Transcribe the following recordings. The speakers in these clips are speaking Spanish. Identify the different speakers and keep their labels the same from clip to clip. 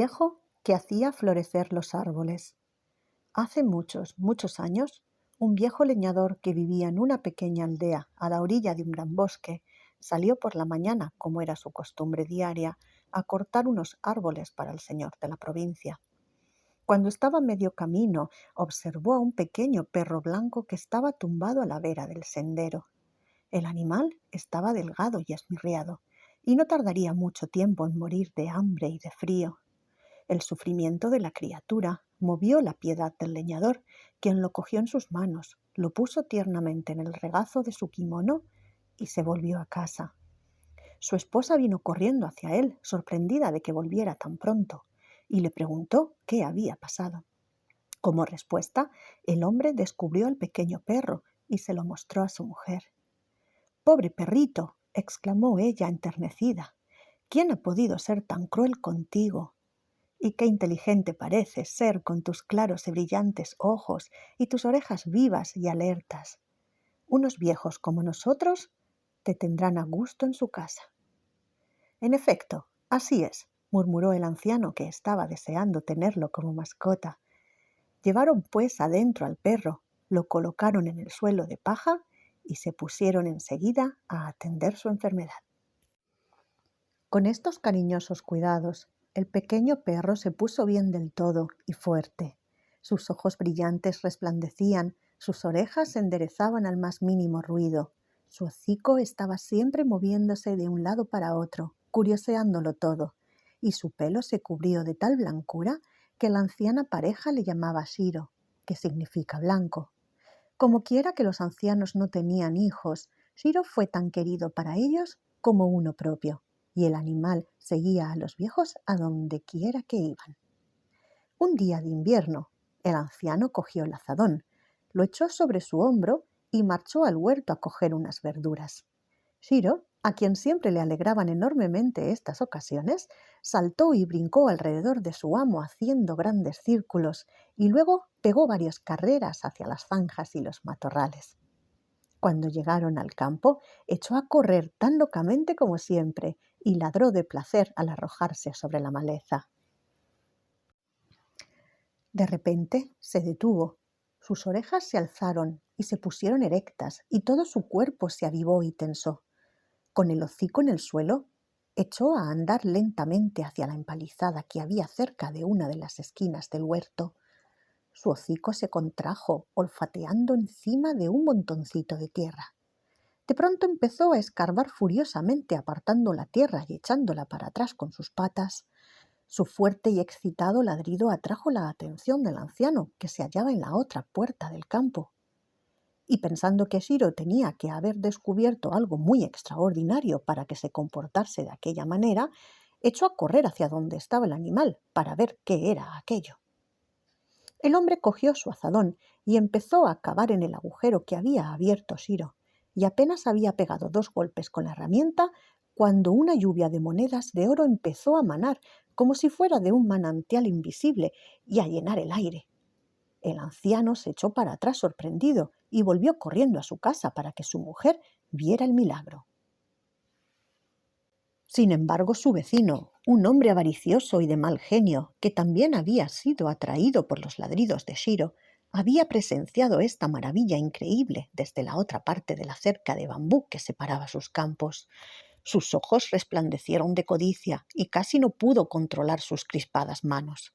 Speaker 1: viejo que hacía florecer los árboles. Hace muchos, muchos años, un viejo leñador que vivía en una pequeña aldea a la orilla de un gran bosque salió por la mañana, como era su costumbre diaria, a cortar unos árboles para el señor de la provincia. Cuando estaba a medio camino, observó a un pequeño perro blanco que estaba tumbado a la vera del sendero. El animal estaba delgado y esmirriado, y no tardaría mucho tiempo en morir de hambre y de frío. El sufrimiento de la criatura movió la piedad del leñador, quien lo cogió en sus manos, lo puso tiernamente en el regazo de su kimono y se volvió a casa. Su esposa vino corriendo hacia él, sorprendida de que volviera tan pronto, y le preguntó qué había pasado. Como respuesta, el hombre descubrió al pequeño perro y se lo mostró a su mujer. «Pobre perrito», exclamó ella enternecida, «¿quién ha podido ser tan cruel contigo? Y qué inteligente pareces ser con tus claros y brillantes ojos y tus orejas vivas y alertas. Unos viejos como nosotros te tendrán a gusto en su casa». «En efecto, así es», murmuró el anciano, que estaba deseando tenerlo como mascota. Llevaron pues adentro al perro, lo colocaron en el suelo de paja y se pusieron enseguida a atender su enfermedad. Con estos cariñosos cuidados, el pequeño perro se puso bien del todo y fuerte. Sus ojos brillantes resplandecían, sus orejas se enderezaban al más mínimo ruido. Su hocico estaba siempre moviéndose de un lado para otro, curioseándolo todo, y su pelo se cubrió de tal blancura que la anciana pareja le llamaba Shiro, que significa blanco. Como quiera que los ancianos no tenían hijos, Shiro fue tan querido para ellos como uno propio, y el animal seguía a los viejos a donde quiera que iban. Un día de invierno, el anciano cogió el azadón, lo echó sobre su hombro y marchó al huerto a coger unas verduras. Shiro, a quien siempre le alegraban enormemente estas ocasiones, saltó y brincó alrededor de su amo haciendo grandes círculos y luego pegó varias carreras hacia las zanjas y los matorrales. Cuando llegaron al campo, echó a correr tan locamente como siempre y ladró de placer al arrojarse sobre la maleza. De repente se detuvo. Sus orejas se alzaron y se pusieron erectas y todo su cuerpo se avivó y tensó. Con el hocico en el suelo, echó a andar lentamente hacia la empalizada que había cerca de una de las esquinas del huerto. Su hocico se contrajo, olfateando encima de un montoncito de tierra. De pronto empezó a escarbar furiosamente, apartando la tierra y echándola para atrás con sus patas. Su fuerte y excitado ladrido atrajo la atención del anciano, que se hallaba en la otra puerta del campo. Y pensando que Shiro tenía que haber descubierto algo muy extraordinario para que se comportase de aquella manera, echó a correr hacia donde estaba el animal para ver qué era aquello. El hombre cogió su azadón y empezó a cavar en el agujero que había abierto Shiro, y apenas había pegado 2 golpes con la herramienta cuando una lluvia de monedas de oro empezó a manar como si fuera de un manantial invisible y a llenar el aire. El anciano se echó para atrás sorprendido y volvió corriendo a su casa para que su mujer viera el milagro. Sin embargo, su vecino, un hombre avaricioso y de mal genio, que también había sido atraído por los ladridos de Shiro, había presenciado esta maravilla increíble desde la otra parte de la cerca de bambú que separaba sus campos. Sus ojos resplandecieron de codicia y casi no pudo controlar sus crispadas manos.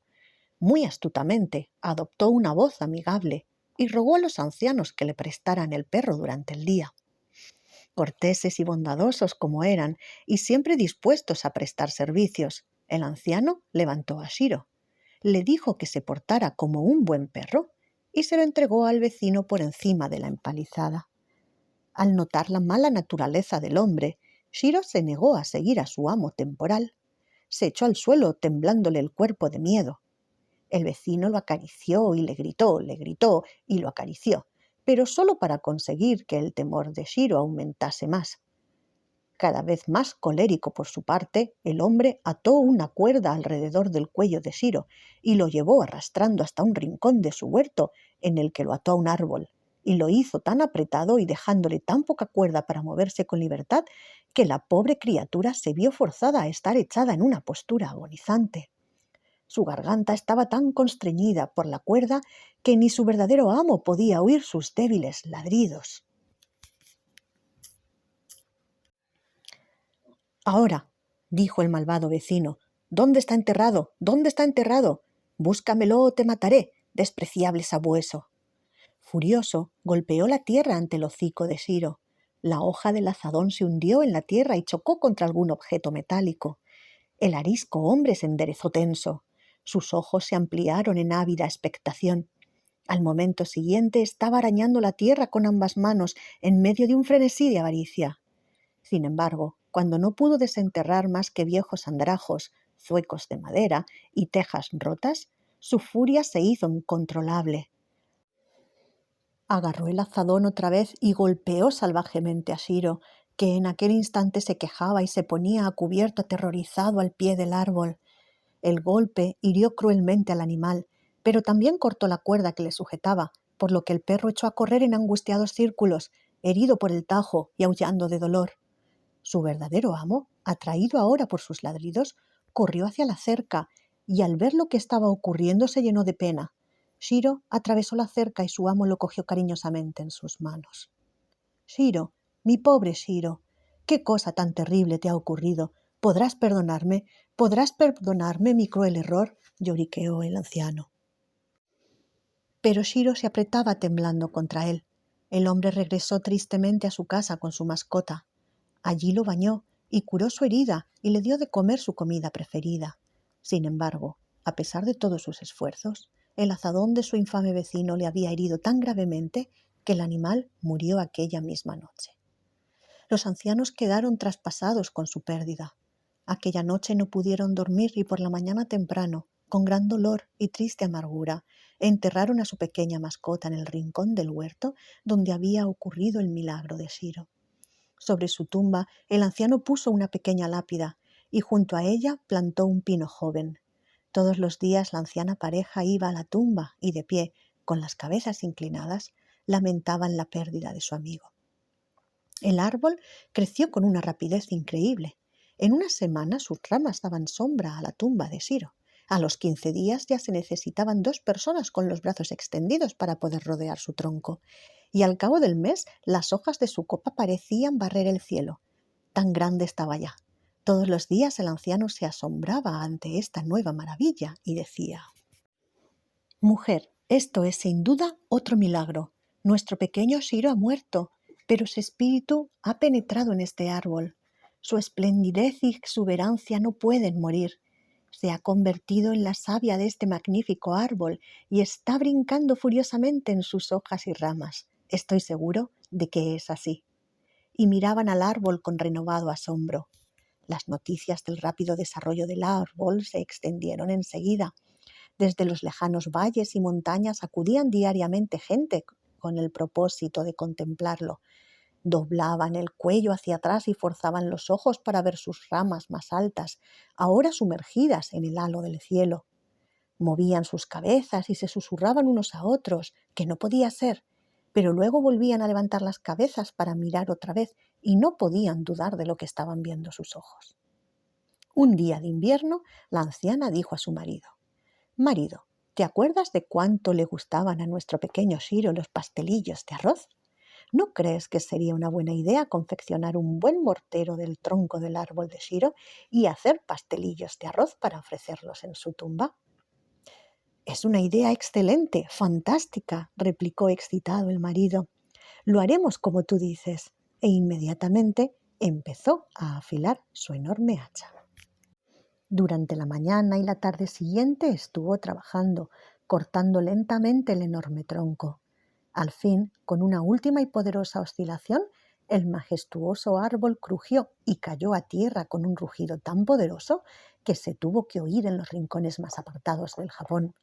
Speaker 1: Muy astutamente adoptó una voz amigable y rogó a los ancianos que le prestaran el perro durante el día. Corteses y bondadosos como eran, y siempre dispuestos a prestar servicios, el anciano levantó a Shiro, le dijo que se portara como un buen perro y se lo entregó al vecino por encima de la empalizada. Al notar la mala naturaleza del hombre, Shiro se negó a seguir a su amo temporal. Se echó al suelo temblándole el cuerpo de miedo. El vecino lo acarició y le gritó y lo acarició, pero solo para conseguir que el temor de Shiro aumentase más. Cada vez más colérico por su parte, el hombre ató una cuerda alrededor del cuello de Shiro y lo llevó arrastrando hasta un rincón de su huerto, en el que lo ató a un árbol, y lo hizo tan apretado y dejándole tan poca cuerda para moverse con libertad que la pobre criatura se vio forzada a estar echada en una postura agonizante. Su garganta estaba tan constreñida por la cuerda que ni su verdadero amo podía oír sus débiles ladridos. «Ahora», dijo el malvado vecino, «¿dónde está enterrado? ¿Dónde está enterrado? Búscamelo o te mataré, despreciable sabueso». Furioso, golpeó la tierra ante el hocico de Shiro. La hoja del azadón se hundió en la tierra y chocó contra algún objeto metálico. El arisco hombre se enderezó tenso. Sus ojos se ampliaron en ávida expectación. Al momento siguiente estaba arañando la tierra con ambas manos en medio de un frenesí de avaricia. Sin embargo, cuando no pudo desenterrar más que viejos andrajos, zuecos de madera y tejas rotas, su furia se hizo incontrolable. Agarró el azadón otra vez y golpeó salvajemente a Shiro, que en aquel instante se quejaba y se ponía a cubierto aterrorizado al pie del árbol. El golpe hirió cruelmente al animal, pero también cortó la cuerda que le sujetaba, por lo que el perro echó a correr en angustiados círculos, herido por el tajo y aullando de dolor. Su verdadero amo, atraído ahora por sus ladridos, corrió hacia la cerca y al ver lo que estaba ocurriendo se llenó de pena. Shiro atravesó la cerca y su amo lo cogió cariñosamente en sus manos. «Shiro, mi pobre Shiro, ¿qué cosa tan terrible te ha ocurrido? ¿Podrás perdonarme? ¿Podrás perdonarme mi cruel error?», lloriqueó el anciano. Pero Shiro se apretaba temblando contra él. El hombre regresó tristemente a su casa con su mascota. Allí lo bañó y curó su herida y le dio de comer su comida preferida. Sin embargo, a pesar de todos sus esfuerzos, el azadón de su infame vecino le había herido tan gravemente que el animal murió aquella misma noche. Los ancianos quedaron traspasados con su pérdida. Aquella noche no pudieron dormir y por la mañana temprano, con gran dolor y triste amargura, enterraron a su pequeña mascota en el rincón del huerto donde había ocurrido el milagro de Shiro. Sobre su tumba el anciano puso una pequeña lápida y junto a ella plantó un pino joven. Todos los días la anciana pareja iba a la tumba y de pie, con las cabezas inclinadas, lamentaban la pérdida de su amigo. El árbol creció con una rapidez increíble. En una semana sus ramas daban sombra a la tumba de Shiro. A los 15 días ya se necesitaban 2 personas con los brazos extendidos para poder rodear su tronco. Y al cabo del mes las hojas de su copa parecían barrer el cielo. Tan grande estaba ya. Todos los días el anciano se asombraba ante esta nueva maravilla y decía: «Mujer, esto es sin duda otro milagro. Nuestro pequeño Shiro ha muerto, pero su espíritu ha penetrado en este árbol. Su esplendidez y exuberancia no pueden morir. Se ha convertido en la savia de este magnífico árbol y está brincando furiosamente en sus hojas y ramas. Estoy seguro de que es así». Y miraban al árbol con renovado asombro. Las noticias del rápido desarrollo del árbol se extendieron enseguida. Desde los lejanos valles y montañas acudían diariamente gente con el propósito de contemplarlo. Doblaban el cuello hacia atrás y forzaban los ojos para ver sus ramas más altas, ahora sumergidas en el halo del cielo. Movían sus cabezas y se susurraban unos a otros que no podía ser, pero luego volvían a levantar las cabezas para mirar otra vez y no podían dudar de lo que estaban viendo sus ojos. Un día de invierno, la anciana dijo a su marido: «Marido, ¿te acuerdas de cuánto le gustaban a nuestro pequeño Shiro los pastelillos de arroz? ¿No crees que sería una buena idea confeccionar un buen mortero del tronco del árbol de Shiro y hacer pastelillos de arroz para ofrecerlos en su tumba?» «Es una idea excelente, fantástica», replicó excitado el marido. «Lo haremos como tú dices». E inmediatamente empezó a afilar su enorme hacha. Durante la mañana y la tarde siguiente estuvo trabajando, cortando lentamente el enorme tronco. Al fin, con una última y poderosa oscilación, el majestuoso árbol crujió y cayó a tierra con un rugido tan poderoso que se tuvo que oír en los rincones más apartados del Japón.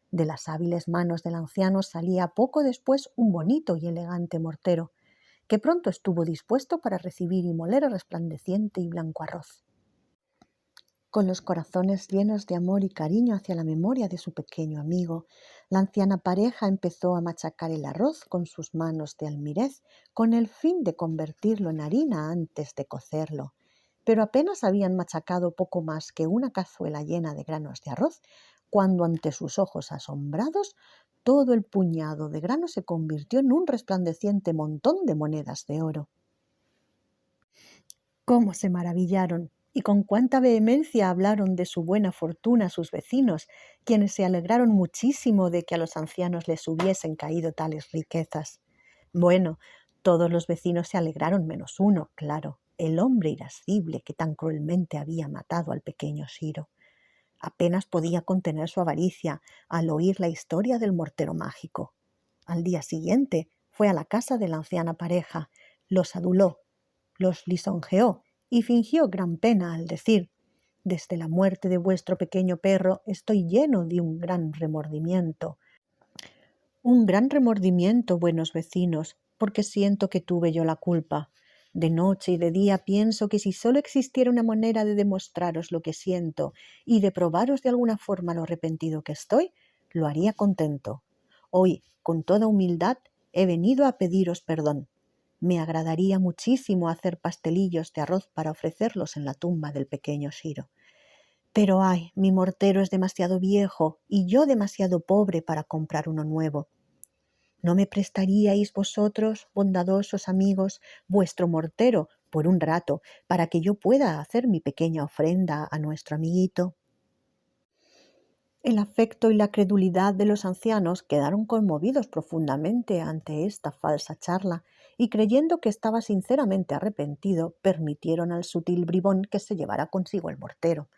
Speaker 1: De las hábiles manos del anciano salía poco después un bonito y elegante mortero, que pronto estuvo dispuesto para recibir y moler el resplandeciente y blanco arroz. Con los corazones llenos de amor y cariño hacia la memoria de su pequeño amigo, la anciana pareja empezó a machacar el arroz con sus manos de almirez con el fin de convertirlo en harina antes de cocerlo. pero apenas habían machacado poco más que una cazuela llena de granos de arroz, cuando ante sus ojos asombrados todo el puñado de grano se convirtió en un resplandeciente montón de monedas de oro. ¡Cómo se maravillaron! Y con cuánta vehemencia hablaron de su buena fortuna sus vecinos, quienes se alegraron muchísimo de que a los ancianos les hubiesen caído tales riquezas. Bueno, todos los vecinos se alegraron menos uno, claro, el hombre irascible que tan cruelmente había matado al pequeño Shiro. Apenas podía contener su avaricia al oír la historia del mortero mágico. Al día siguiente fue a la casa de la anciana pareja, los aduló, los lisonjeó y fingió gran pena al decir: «Desde la muerte de vuestro pequeño perro estoy lleno de un gran remordimiento. Un gran remordimiento, buenos vecinos, porque siento que tuve yo la culpa. De noche y de día pienso que si solo existiera una manera de demostraros lo que siento y de probaros de alguna forma lo arrepentido que estoy, lo haría contento. Hoy, con toda humildad, he venido a pediros perdón. Me agradaría muchísimo hacer pastelillos de arroz para ofrecerlos en la tumba del pequeño Shiro. Pero ay, mi mortero es demasiado viejo y yo demasiado pobre para comprar uno nuevo. ¿No me prestaríais vosotros, bondadosos amigos, vuestro mortero por un rato para que yo pueda hacer mi pequeña ofrenda a nuestro amiguito?» El afecto y la credulidad de los ancianos quedaron conmovidos profundamente ante esta falsa charla y, creyendo que estaba sinceramente arrepentido, permitieron al sutil bribón que se llevara consigo el mortero.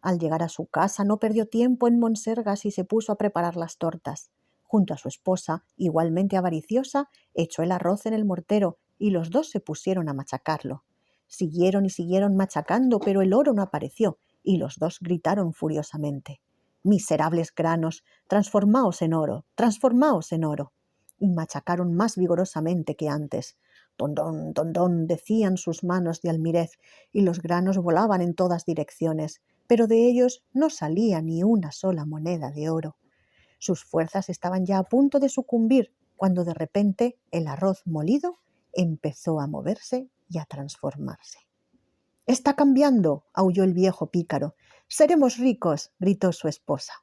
Speaker 1: Al llegar a su casa no perdió tiempo en monsergas y se puso a preparar las tortas. Junto a su esposa, igualmente avariciosa, echó el arroz en el mortero y los dos se pusieron a machacarlo. Siguieron y siguieron machacando, pero el oro no apareció y los dos gritaron furiosamente: «Miserables granos, transformaos en oro, transformaos en oro». Y machacaron más vigorosamente que antes. «Tondón, tondón», decían sus manos de almirez, y los granos volaban en todas direcciones, pero de ellos no salía ni una sola moneda de oro. Sus fuerzas estaban ya a punto de sucumbir, cuando de repente el arroz molido empezó a moverse y a transformarse. «¡Está cambiando!», aulló el viejo pícaro. «¡Seremos ricos!», gritó su esposa.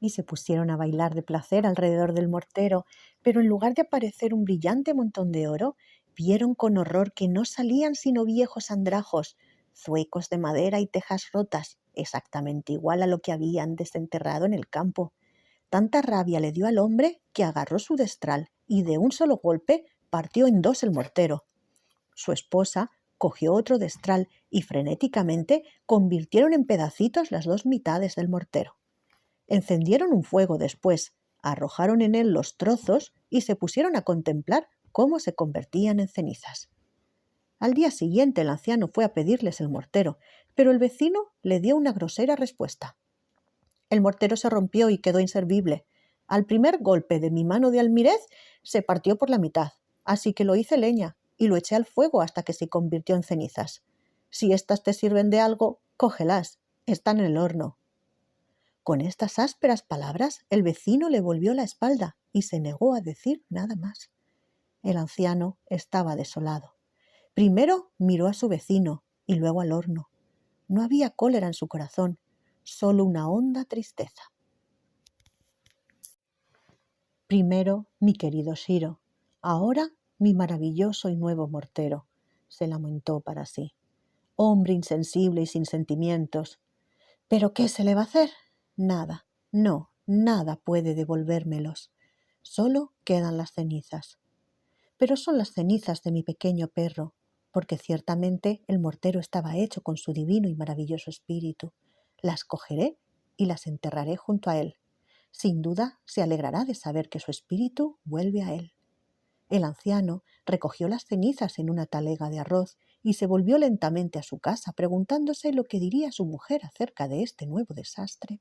Speaker 1: Y se pusieron a bailar de placer alrededor del mortero, pero en lugar de aparecer un brillante montón de oro, vieron con horror que no salían sino viejos andrajos, zuecos de madera y tejas rotas, exactamente igual a lo que habían desenterrado en el campo. Tanta rabia le dio al hombre que agarró su destral y de un solo golpe partió en dos el mortero. Su esposa cogió otro destral y frenéticamente convirtieron en pedacitos las dos mitades del mortero. Encendieron un fuego después, arrojaron en él los trozos y se pusieron a contemplar cómo se convertían en cenizas. Al día siguiente el anciano fue a pedirles el mortero, pero el vecino le dio una grosera respuesta. El mortero se rompió y quedó inservible. Al primer golpe de mi mano de almirez se partió por la mitad, así que lo hice leña y lo eché al fuego hasta que se convirtió en cenizas. Si éstas te sirven de algo, cógelas, están en el horno. Con estas ásperas palabras el vecino le volvió la espalda y se negó a decir nada más. El anciano estaba desolado. Primero miró a su vecino y luego al horno. No había cólera en su corazón, solo una honda tristeza. Primero mi querido Shiro, ahora mi maravilloso y nuevo mortero, se lamentó para sí. Hombre insensible y sin sentimientos. ¿Pero qué se le va a hacer? Nada, no, nada puede devolvérmelos. Solo quedan las cenizas. Pero son las cenizas de mi pequeño perro, porque ciertamente el mortero estaba hecho con su divino y maravilloso espíritu. Las cogeré y las enterraré junto a él. Sin duda se alegrará de saber que su espíritu vuelve a él. El anciano recogió las cenizas en una talega de arroz y se volvió lentamente a su casa, preguntándose lo que diría su mujer acerca de este nuevo desastre.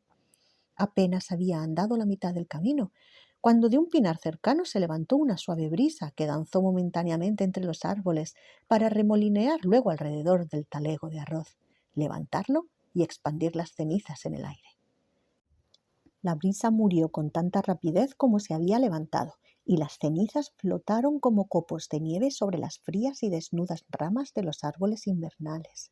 Speaker 1: Apenas había andado la mitad del camino, cuando de un pinar cercano se levantó una suave brisa que danzó momentáneamente entre los árboles para remolinear luego alrededor del talego de arroz, levantarlo y expandir las cenizas en el aire. La brisa murió con tanta rapidez como se había levantado, y las cenizas flotaron como copos de nieve sobre las frías y desnudas ramas de los árboles invernales.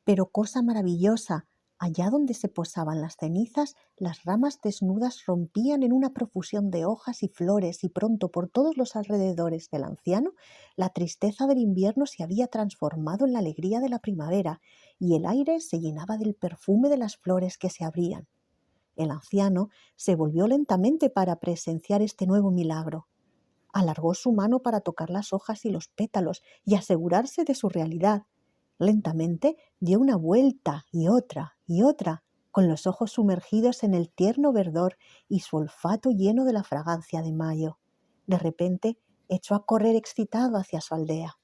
Speaker 1: Pero cosa maravillosa, allá donde se posaban las cenizas, las ramas desnudas rompían en una profusión de hojas y flores, y pronto por todos los alrededores del anciano la tristeza del invierno se había transformado en la alegría de la primavera, y el aire se llenaba del perfume de las flores que se abrían. El anciano se volvió lentamente para presenciar este nuevo milagro. Alargó su mano para tocar las hojas y los pétalos y asegurarse de su realidad. Lentamente dio una vuelta y otra, con los ojos sumergidos en el tierno verdor y su olfato lleno de la fragancia de mayo. De repente echó a correr excitado hacia su aldea.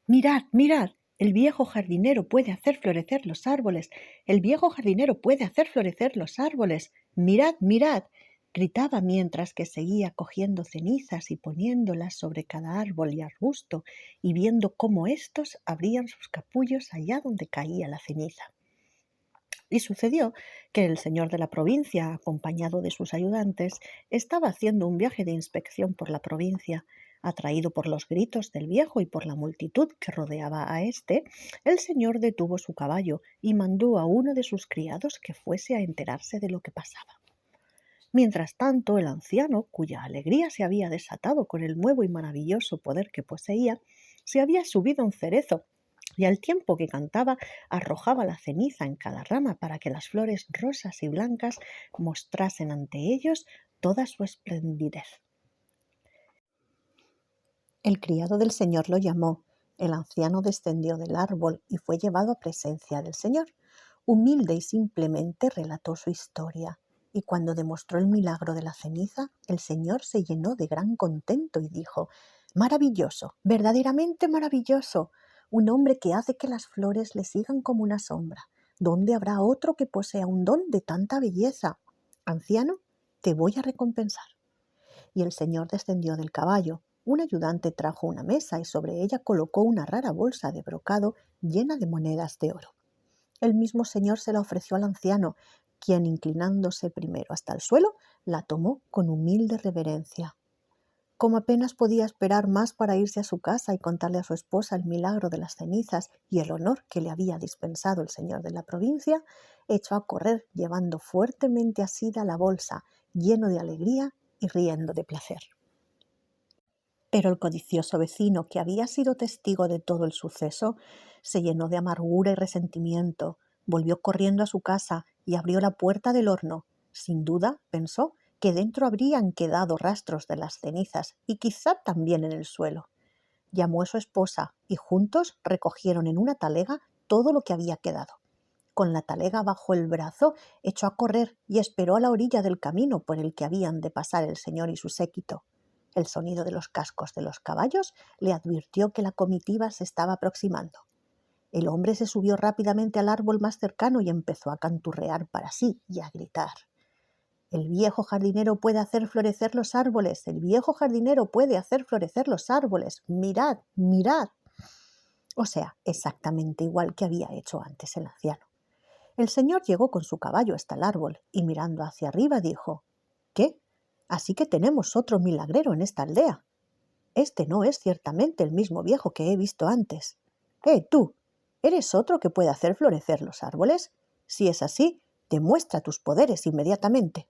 Speaker 1: «Mirad, mirad, el viejo jardinero puede hacer florecer los árboles, el viejo jardinero puede hacer florecer los árboles, mirad, mirad», gritaba mientras que seguía cogiendo cenizas y poniéndolas sobre cada árbol y arbusto y viendo cómo éstos abrían sus capullos allá donde caía la ceniza. Y sucedió que el señor de la provincia, acompañado de sus ayudantes, estaba haciendo un viaje de inspección por la provincia. Atraído por los gritos del viejo y por la multitud que rodeaba a éste, el señor detuvo su caballo y mandó a uno de sus criados que fuese a enterarse de lo que pasaba. Mientras tanto, el anciano, cuya alegría se había desatado con el nuevo y maravilloso poder que poseía, se había subido a un cerezo y al tiempo que cantaba arrojaba la ceniza en cada rama para que las flores rosas y blancas mostrasen ante ellos toda su esplendidez. El criado del señor lo llamó. El anciano descendió del árbol y fue llevado a presencia del señor. Humilde y simplemente relató su historia. Y cuando demostró el milagro de la ceniza, el señor se llenó de gran contento y dijo: «Maravilloso, verdaderamente maravilloso. Un hombre que hace que las flores le sigan como una sombra. ¿Dónde habrá otro que posea un don de tanta belleza? Anciano, te voy a recompensar». Y el señor descendió del caballo. Un ayudante trajo una mesa y sobre ella colocó una rara bolsa de brocado llena de monedas de oro. El mismo señor se la ofreció al anciano, quien, inclinándose primero hasta el suelo, la tomó con humilde reverencia. Como apenas podía esperar más para irse a su casa y contarle a su esposa el milagro de las cenizas y el honor que le había dispensado el señor de la provincia, echó a correr llevando fuertemente asida la bolsa, lleno de alegría y riendo de placer. Pero el codicioso vecino, que había sido testigo de todo el suceso, se llenó de amargura y resentimiento. Volvió corriendo a su casa y abrió la puerta del horno. Sin duda, pensó, que dentro habrían quedado rastros de las cenizas y quizá también en el suelo. Llamó a su esposa y juntos recogieron en una talega todo lo que había quedado. Con la talega bajo el brazo, echó a correr y esperó a la orilla del camino por el que habían de pasar el señor y su séquito. El sonido de los cascos de los caballos le advirtió que la comitiva se estaba aproximando. El hombre se subió rápidamente al árbol más cercano y empezó a canturrear para sí y a gritar: «El viejo jardinero puede hacer florecer los árboles, el viejo jardinero puede hacer florecer los árboles, mirad, mirad». O sea, exactamente igual que había hecho antes el anciano. El señor llegó con su caballo hasta el árbol y mirando hacia arriba dijo: «¿Qué? Así que tenemos otro milagrero en esta aldea. Este no es ciertamente el mismo viejo que he visto antes. Tú, ¿eres otro que puede hacer florecer los árboles? Si es así, demuestra tus poderes inmediatamente».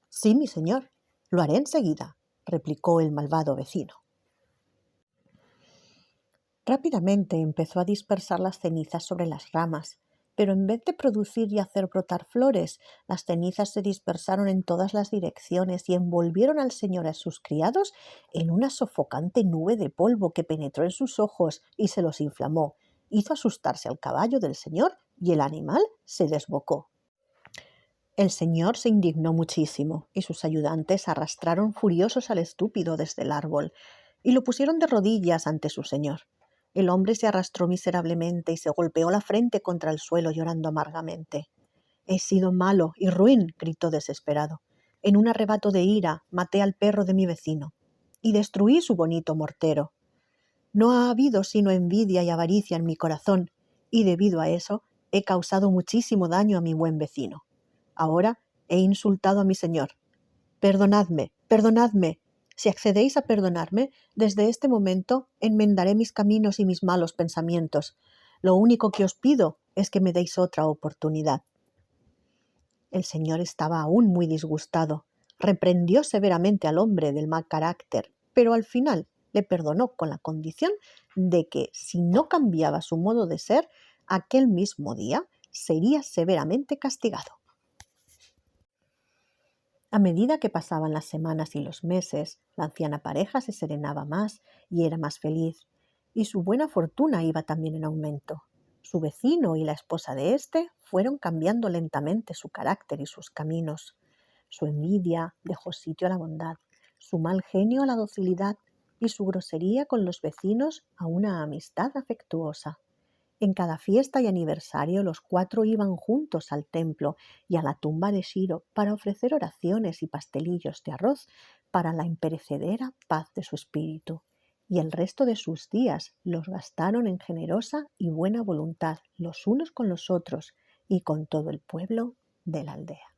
Speaker 1: «Sí, mi señor, lo haré enseguida», replicó el malvado vecino. Rápidamente empezó a dispersar las cenizas sobre las ramas, pero en vez de producir y hacer brotar flores, las cenizas se dispersaron en todas las direcciones y envolvieron al señor y a sus criados en una sofocante nube de polvo que penetró en sus ojos y se los inflamó. Hizo asustarse al caballo del señor y el animal se desbocó. El señor se indignó muchísimo y sus ayudantes arrastraron furiosos al estúpido desde el árbol y lo pusieron de rodillas ante su señor. El hombre se arrastró miserablemente y se golpeó la frente contra el suelo llorando amargamente. «He sido malo y ruin», gritó desesperado. «En un arrebato de ira maté al perro de mi vecino y destruí su bonito mortero. No ha habido sino envidia y avaricia en mi corazón y debido a eso he causado muchísimo daño a mi buen vecino. Ahora he insultado a mi señor. Perdonadme, Perdonadme. Si accedéis a perdonarme, desde este momento enmendaré mis caminos y mis malos pensamientos. Lo único que os pido es que me deis otra oportunidad. El señor estaba aún muy disgustado. Reprendió severamente al hombre del mal carácter, pero al final le perdonó con la condición de que, si no cambiaba su modo de ser, aquel mismo día sería severamente castigado. A medida que pasaban las semanas y los meses, la anciana pareja se serenaba más y era más feliz, y su buena fortuna iba también en aumento. Su vecino y la esposa de éste fueron cambiando lentamente su carácter y sus caminos. Su envidia dejó sitio a la bondad, su mal genio a la docilidad y su grosería con los vecinos a una amistad afectuosa. En cada fiesta y aniversario los cuatro iban juntos al templo y a la tumba de Shiro para ofrecer oraciones y pastelillos de arroz para la imperecedera paz de su espíritu. Y el resto de sus días los gastaron en generosa y buena voluntad los unos con los otros y con todo el pueblo de la aldea.